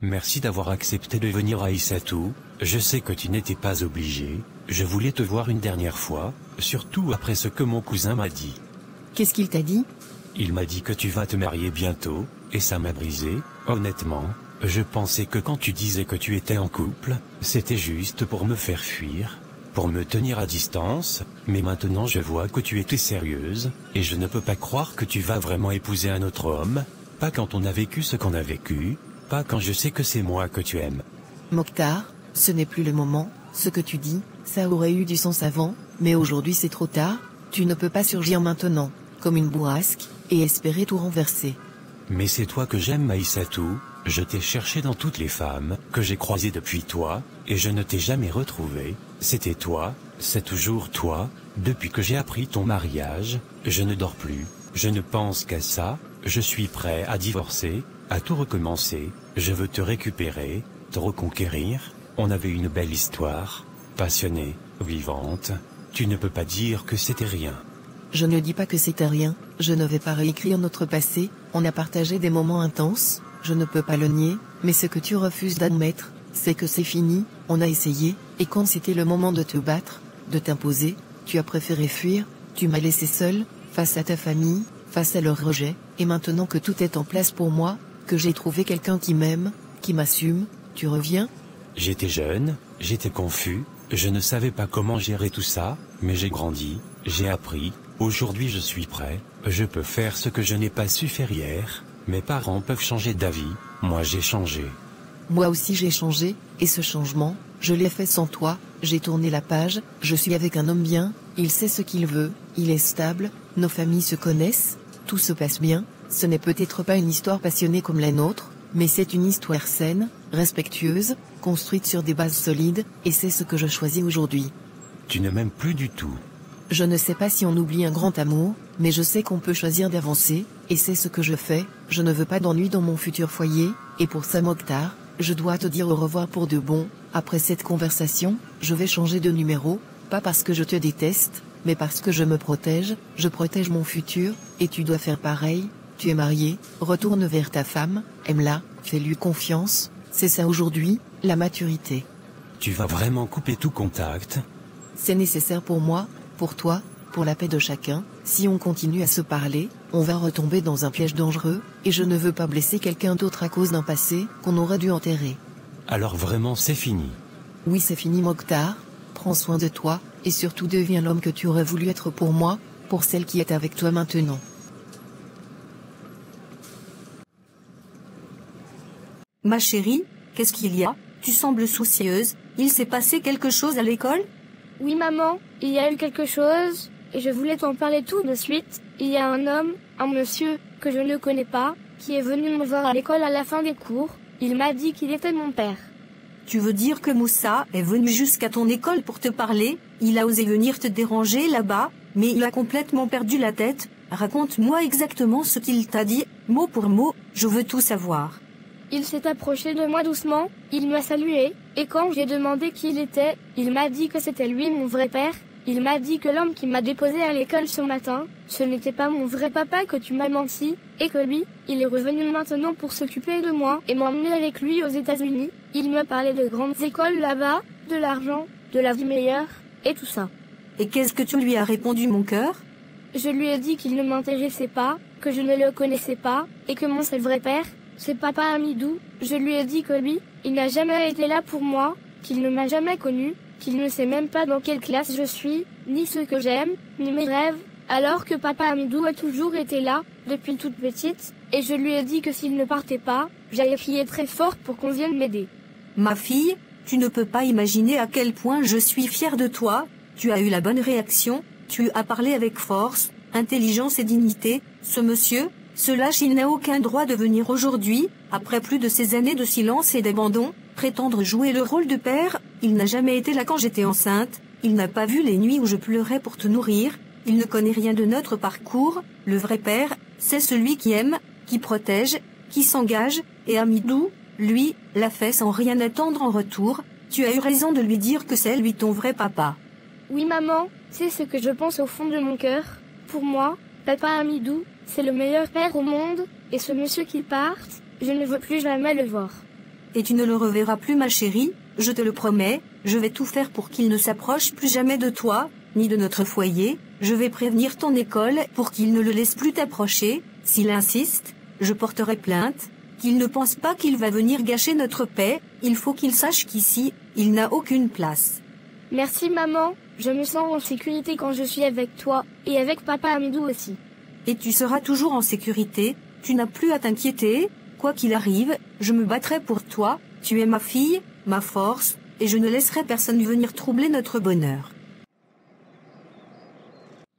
Merci d'avoir accepté de venir à Issatou. Je sais que tu n'étais pas obligé. Je voulais te voir une dernière fois, surtout après ce que mon cousin m'a dit. Qu'est-ce qu'il t'a dit? Il m'a dit que tu vas te marier bientôt, et ça m'a brisé. Honnêtement, je pensais que quand tu disais que tu étais en couple, c'était juste pour me faire fuir, pour me tenir à distance, mais maintenant je vois que tu étais sérieuse, et je ne peux pas croire que tu vas vraiment épouser un autre homme, pas quand on a vécu ce qu'on a vécu, pas quand je sais que c'est moi que tu aimes. Mokhtar, ce n'est plus le moment, ce que tu dis, ça aurait eu du sens avant, mais aujourd'hui c'est trop tard, tu ne peux pas surgir maintenant, comme une bourrasque, et espérer tout renverser. Mais c'est toi que j'aime Maïsatou, je t'ai cherché dans toutes les femmes que j'ai croisées depuis toi, et je ne t'ai jamais retrouvé, c'était toi, c'est toujours toi, depuis que j'ai appris ton mariage, je ne dors plus, je ne pense qu'à ça, je suis prêt à divorcer, à tout recommencer, je veux te récupérer, te reconquérir, on avait une belle histoire, passionnée, vivante, tu ne peux pas dire que c'était rien. Je ne dis pas que c'était rien, je ne vais pas réécrire notre passé, on a partagé des moments intenses, je ne peux pas le nier, mais ce que tu refuses d'admettre, c'est que c'est fini, on a essayé, et quand c'était le moment de te battre, de t'imposer, tu as préféré fuir, tu m'as laissé seul, face à ta famille, face à leur rejet, et maintenant que tout est en place pour moi, que j'ai trouvé quelqu'un qui m'aime, qui m'assume, tu reviens? J'étais jeune, j'étais confus, je ne savais pas comment gérer tout ça, mais j'ai grandi, j'ai appris, aujourd'hui je suis prêt, je peux faire ce que je n'ai pas su faire hier, mes parents peuvent changer d'avis, moi j'ai changé. Moi aussi j'ai changé, et ce changement, je l'ai fait sans toi, j'ai tourné la page, je suis avec un homme bien, il sait ce qu'il veut, il est stable, nos familles se connaissent, tout se passe bien, ce n'est peut-être pas une histoire passionnée comme la nôtre, mais c'est une histoire saine, respectueuse, construite sur des bases solides, et c'est ce que je choisis aujourd'hui. Tu ne m'aimes plus du tout. Je ne sais pas si on oublie un grand amour, mais je sais qu'on peut choisir d'avancer, et c'est ce que je fais, je ne veux pas d'ennui dans mon futur foyer, et pour ça Mokhtar, je dois te dire au revoir pour de bon, après cette conversation, je vais changer de numéro, pas parce que je te déteste, mais parce que je protège mon futur, et tu dois faire pareil, tu es marié, retourne vers ta femme, aime-la, fais-lui confiance, c'est ça aujourd'hui, la maturité. Tu vas vraiment couper tout contact? C'est nécessaire pour moi, pour toi, pour la paix de chacun, si on continue à se parler, on va retomber dans un piège dangereux, et je ne veux pas blesser quelqu'un d'autre à cause d'un passé qu'on aurait dû enterrer. Alors vraiment c'est fini? Oui c'est fini Mokhtar, prends soin de toi, et surtout deviens l'homme que tu aurais voulu être pour moi, pour celle qui est avec toi maintenant. Ma chérie, qu'est-ce qu'il y a? Tu sembles soucieuse, il s'est passé quelque chose à l'école? Oui maman, il y a eu quelque chose, et je voulais t'en parler tout de suite. Il y a un homme, un monsieur, que je ne connais pas, qui est venu me voir à l'école à la fin des cours. Il m'a dit qu'il était mon père. Tu veux dire que Moussa est venu jusqu'à ton école pour te parler? Il a osé venir te déranger là-bas, mais il a complètement perdu la tête. Raconte-moi exactement ce qu'il t'a dit, mot pour mot, je veux tout savoir. Il s'est approché de moi doucement, il m'a salué, et quand j'ai demandé qui il était, il m'a dit que c'était lui mon vrai père. Il m'a dit que l'homme qui m'a déposé à l'école ce matin, ce n'était pas mon vrai papa, que tu m'as menti, et que lui, il est revenu maintenant pour s'occuper de moi et m'emmener avec lui aux États-Unis. Il me parlait de grandes écoles là-bas, de l'argent, de la vie meilleure, et tout ça. Et qu'est-ce que tu lui as répondu, mon cœur? Je lui ai dit qu'il ne m'intéressait pas, que je ne le connaissais pas, et que mon seul vrai père, c'est Papa Amidou. Je lui ai dit que lui, il n'a jamais été là pour moi, qu'il ne m'a jamais connu, qu'il ne sait même pas dans quelle classe je suis, ni ce que j'aime, ni mes rêves, alors que Papa Amidou a toujours été là, depuis toute petite, et je lui ai dit que s'il ne partait pas, j'allais crier très fort pour qu'on vienne m'aider. Ma fille, tu ne peux pas imaginer à quel point je suis fière de toi, tu as eu la bonne réaction, tu as parlé avec force, intelligence et dignité, ce monsieur, ce lâche il n'a aucun droit de venir aujourd'hui, après plus de ces années de silence et d'abandon, prétendre jouer le rôle de père, il n'a jamais été là quand j'étais enceinte, il n'a pas vu les nuits où je pleurais pour te nourrir, il ne connaît rien de notre parcours, le vrai père, c'est celui qui aime, qui protège, qui s'engage, et Amidou, lui, l'a fait sans rien attendre en retour, tu as eu raison de lui dire que c'est lui ton vrai papa. Oui maman, c'est ce que je pense au fond de mon cœur, pour moi, Papa Amidou, c'est le meilleur père au monde, et ce monsieur qui part, je ne veux plus jamais le voir. et tu ne le reverras plus ma chérie, je te le promets, je vais tout faire pour qu'il ne s'approche plus jamais de toi, ni de notre foyer, je vais prévenir ton école pour qu'il ne le laisse plus t'approcher, s'il insiste, je porterai plainte, qu'il ne pense pas qu'il va venir gâcher notre paix, il faut qu'il sache qu'ici, il n'a aucune place. Merci maman, je me sens en sécurité quand je suis avec toi, et avec papa Amidou aussi. Et tu seras toujours en sécurité, tu n'as plus à t'inquiéter, quoi qu'il arrive, je me battrai pour toi, tu es ma fille, ma force, et je ne laisserai personne venir troubler notre bonheur.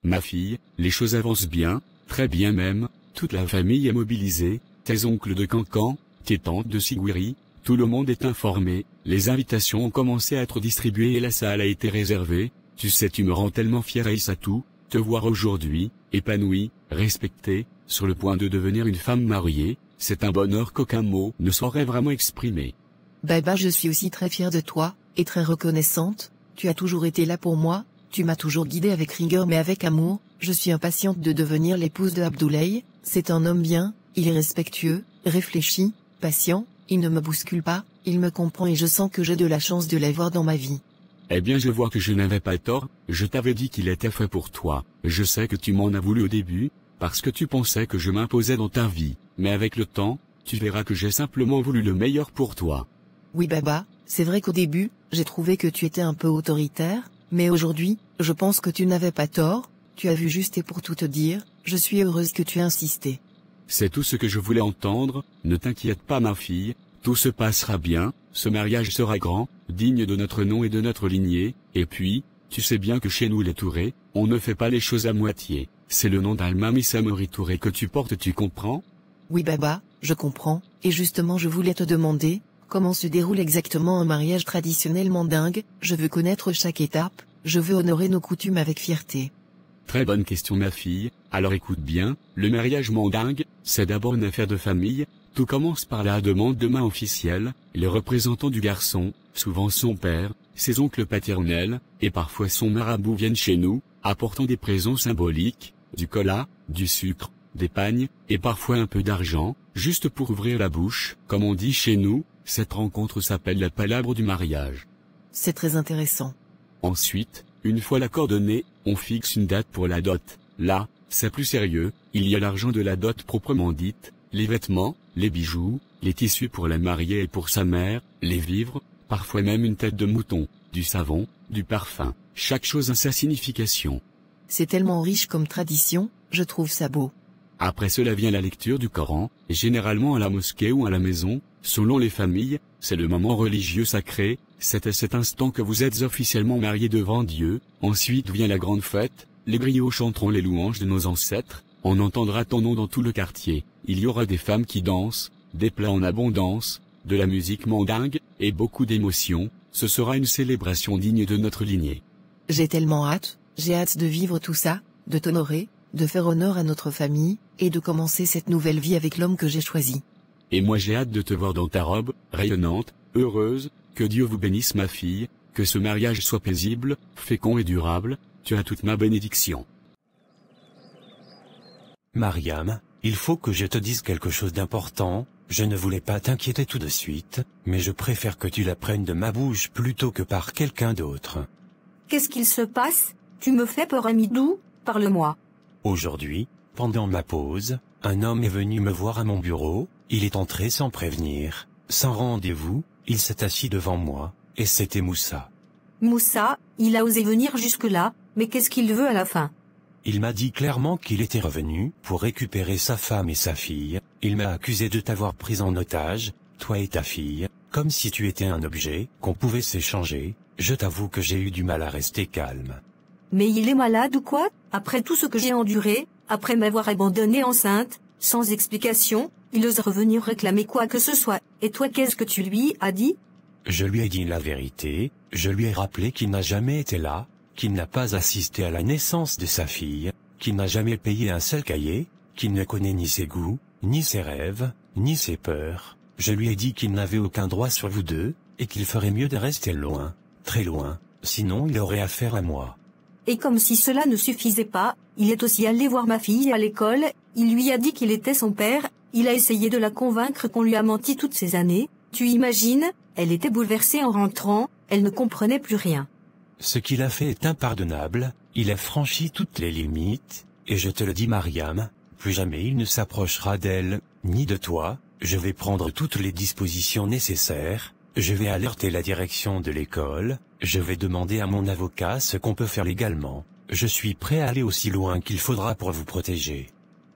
Ma fille, les choses avancent bien, très bien même, toute la famille est mobilisée, tes oncles de Cancan, tes tantes de Siguiri, tout le monde est informé, les invitations ont commencé à être distribuées et la salle a été réservée, tu sais tu me rends tellement fier Aïssatou, te voir aujourd'hui, épanouie, respectée, sur le point de devenir une femme mariée, c'est un bonheur qu'aucun mot ne saurait vraiment exprimer. Baba, je suis aussi très fière de toi, et très reconnaissante, tu as toujours été là pour moi, tu m'as toujours guidée avec rigueur mais avec amour, je suis impatiente de devenir l'épouse de Abdoulaye, c'est un homme bien, il est respectueux, réfléchi, patient, il ne me bouscule pas, il me comprend et je sens que j'ai de la chance de l'avoir dans ma vie. Eh bien je vois que je n'avais pas tort, je t'avais dit qu'il était fait pour toi, je sais que tu m'en as voulu au début, parce que tu pensais que je m'imposais dans ta vie, mais avec le temps, tu verras que j'ai simplement voulu le meilleur pour toi. Oui Baba, c'est vrai qu'au début, j'ai trouvé que tu étais un peu autoritaire, mais aujourd'hui, je pense que tu n'avais pas tort, tu as vu juste et pour tout te dire, je suis heureuse que tu aies insisté. C'est tout ce que je voulais entendre, ne t'inquiète pas ma fille, tout se passera bien, ce mariage sera grand, digne de notre nom et de notre lignée, et puis, tu sais bien que chez nous les Touré, on ne fait pas les choses à moitié, c'est le nom d'Almami Samori Touré que tu portes, tu comprends? Oui Baba, je comprends, et justement je voulais te demander, comment se déroule exactement un mariage traditionnel mandingue, je veux connaître chaque étape, je veux honorer nos coutumes avec fierté. Très bonne question ma fille, alors écoute bien, le mariage mandingue, c'est d'abord une affaire de famille, tout commence par la demande de main officielle, les représentants du garçon, souvent son père, ses oncles paternels, et parfois son marabout viennent chez nous, apportant des présents symboliques, du cola, du sucre, des pagnes, et parfois un peu d'argent, juste pour ouvrir la bouche, comme on dit chez nous, cette rencontre s'appelle la palabre du mariage. C'est très intéressant. Ensuite, une fois l'accord donné, on fixe une date pour la dot. Là, c'est plus sérieux, il y a l'argent de la dot proprement dite, les vêtements, les bijoux, les tissus pour la mariée et pour sa mère, les vivres, parfois même une tête de mouton, du savon, du parfum, chaque chose a sa signification. C'est tellement riche comme tradition, je trouve ça beau. Après cela vient la lecture du Coran, généralement à la mosquée ou à la maison, selon les familles, c'est le moment religieux sacré, c'est à cet instant que vous êtes officiellement mariés devant Dieu, ensuite vient la grande fête, les griots chanteront les louanges de nos ancêtres, on entendra ton nom dans tout le quartier, il y aura des femmes qui dansent, des plats en abondance, de la musique mandingue, et beaucoup d'émotions, ce sera une célébration digne de notre lignée. J'ai tellement hâte, j'ai hâte de vivre tout ça, de t'honorer, de faire honneur à notre famille, et de commencer cette nouvelle vie avec l'homme que j'ai choisi. Et moi j'ai hâte de te voir dans ta robe, rayonnante, heureuse, que Dieu vous bénisse ma fille, que ce mariage soit paisible, fécond et durable, tu as toute ma bénédiction. Mariam, il faut que je te dise quelque chose d'important, je ne voulais pas t'inquiéter tout de suite, mais je préfère que tu l'apprennes de ma bouche plutôt que par quelqu'un d'autre. Qu'est-ce qu'il se passe? Tu me fais peur Amidou, parle-moi. Aujourd'hui, pendant ma pause, un homme est venu me voir à mon bureau, il est entré sans prévenir, sans rendez-vous, il s'est assis devant moi, et c'était Moussa. Moussa, il a osé venir jusque-là, mais qu'est-ce qu'il veut à la fin? Il m'a dit clairement qu'il était revenu pour récupérer sa femme et sa fille, il m'a accusé de t'avoir pris en otage, toi et ta fille, comme si tu étais un objet, qu'on pouvait s'échanger, je t'avoue que j'ai eu du mal à rester calme. Mais il est malade ou quoi? Après tout ce que j'ai enduré, après m'avoir abandonnée enceinte, sans explication, il ose revenir réclamer quoi que ce soit, et toi qu'est-ce que tu lui as dit? Je lui ai dit la vérité, je lui ai rappelé qu'il n'a jamais été là, qu'il n'a pas assisté à la naissance de sa fille, qu'il n'a jamais payé un seul cahier, qu'il ne connaît ni ses goûts, ni ses rêves, ni ses peurs. Je lui ai dit qu'il n'avait aucun droit sur vous deux, et qu'il ferait mieux de rester loin, très loin, sinon il aurait affaire à moi. Et comme si cela ne suffisait pas, il est aussi allé voir ma fille à l'école, il lui a dit qu'il était son père, il a essayé de la convaincre qu'on lui a menti toutes ces années, Tu imagines, elle était bouleversée en rentrant, elle ne comprenait plus rien. Ce qu'il a fait est impardonnable, il a franchi toutes les limites, et je te le dis Mariam, plus jamais il ne s'approchera d'elle, ni de toi, je vais prendre toutes les dispositions nécessaires, je vais alerter la direction de l'école, je vais demander à mon avocat ce qu'on peut faire légalement, je suis prêt à aller aussi loin qu'il faudra pour vous protéger.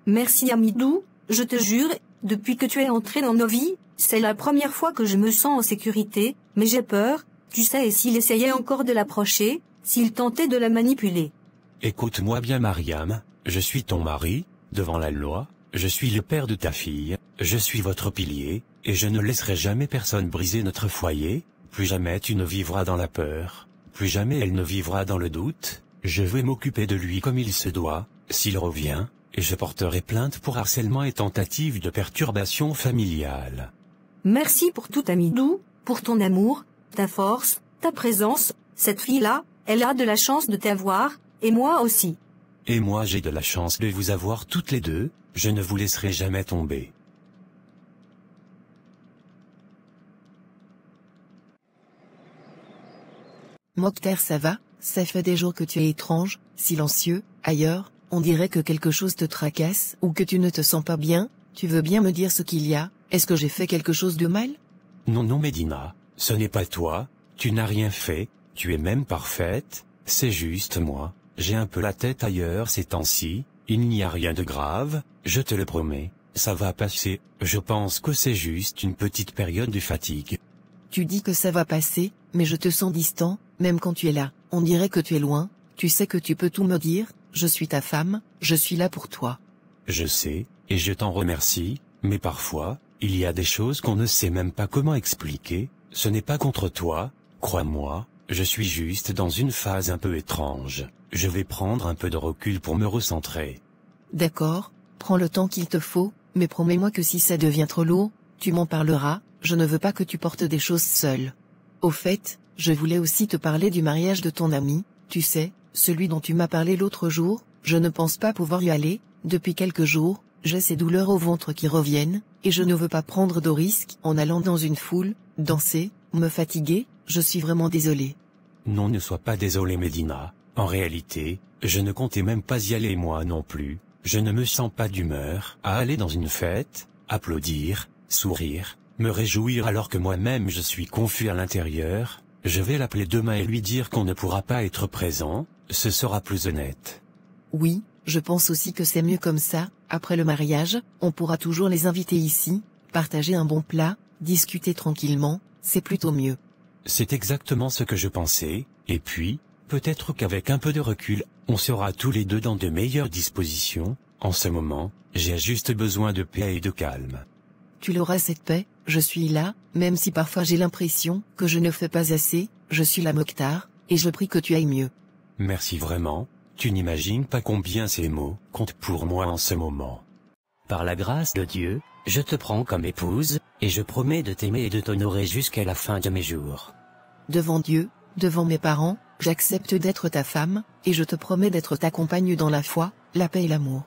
Merci Amidou, je te jure, depuis que tu es entré dans nos vies, c'est la première fois que je me sens en sécurité, mais j'ai peur, tu sais, et s'il essayait encore de l'approcher, s'il tentait de la manipuler. Écoute-moi bien Mariam, je suis ton mari, devant la loi, je suis le père de ta fille, je suis votre pilier, et je ne laisserai jamais personne briser notre foyer, plus jamais tu ne vivras dans la peur, plus jamais elle ne vivra dans le doute, je vais m'occuper de lui comme il se doit, s'il revient, et je porterai plainte pour harcèlement et tentative de perturbation familiale. Merci pour tout Amidou, pour ton amour, ta force, ta présence, cette fille-là, elle a de la chance de t'avoir, et moi aussi. Et moi j'ai de la chance de vous avoir toutes les deux, je ne vous laisserai jamais tomber. Mokhtar, ça va? Ça fait des jours que tu es étrange, silencieux, ailleurs, on dirait que quelque chose te tracasse ou que tu ne te sens pas bien, tu veux bien me dire ce qu'il y a, est-ce que j'ai fait quelque chose de mal? Non Médina, ce n'est pas toi, tu n'as rien fait, tu es même parfaite, c'est juste moi, j'ai un peu la tête ailleurs ces temps-ci, il n'y a rien de grave, je te le promets, ça va passer, je pense que c'est juste une petite période de fatigue. Tu dis que ça va passer, mais je te sens distant, même quand tu es là, on dirait que tu es loin, tu sais que tu peux tout me dire, je suis ta femme, je suis là pour toi. Je sais, et je t'en remercie, mais parfois, il y a des choses qu'on ne sait même pas comment expliquer, ce n'est pas contre toi, crois-moi, je suis juste dans une phase un peu étrange, je vais prendre un peu de recul pour me recentrer. D'accord, prends le temps qu'il te faut, mais promets-moi que si ça devient trop lourd, tu m'en parleras, je ne veux pas que tu portes des choses seule. Au fait, je voulais aussi te parler du mariage de ton ami, tu sais, celui dont tu m'as parlé l'autre jour, je ne pense pas pouvoir y aller, depuis quelques jours, j'ai ces douleurs au ventre qui reviennent, et je ne veux pas prendre de risques en allant dans une foule, danser, me fatiguer, je suis vraiment désolé. Non, ne sois pas désolé Médina, en réalité, je ne comptais même pas y aller moi non plus, je ne me sens pas d'humeur à aller dans une fête, applaudir, sourire, me réjouir alors que moi-même je suis confus à l'intérieur, je vais l'appeler demain et lui dire qu'on ne pourra pas être présent, ce sera plus honnête. Oui, je pense aussi que c'est mieux comme ça, après le mariage, on pourra toujours les inviter ici, partager un bon plat, discuter tranquillement, c'est plutôt mieux. C'est exactement ce que je pensais, et puis, peut-être qu'avec un peu de recul, on sera tous les deux dans de meilleures dispositions, en ce moment, j'ai juste besoin de paix et de calme. Tu l'auras cette paix, je suis là, même si parfois j'ai l'impression que je ne fais pas assez, je suis la Mokhtar, et je prie que tu ailles mieux. Merci vraiment, tu n'imagines pas combien ces mots comptent pour moi en ce moment. Par la grâce de Dieu, je te prends comme épouse, et je promets de t'aimer et de t'honorer jusqu'à la fin de mes jours. Devant Dieu, devant mes parents, j'accepte d'être ta femme, et je te promets d'être ta compagne dans la foi, la paix et l'amour.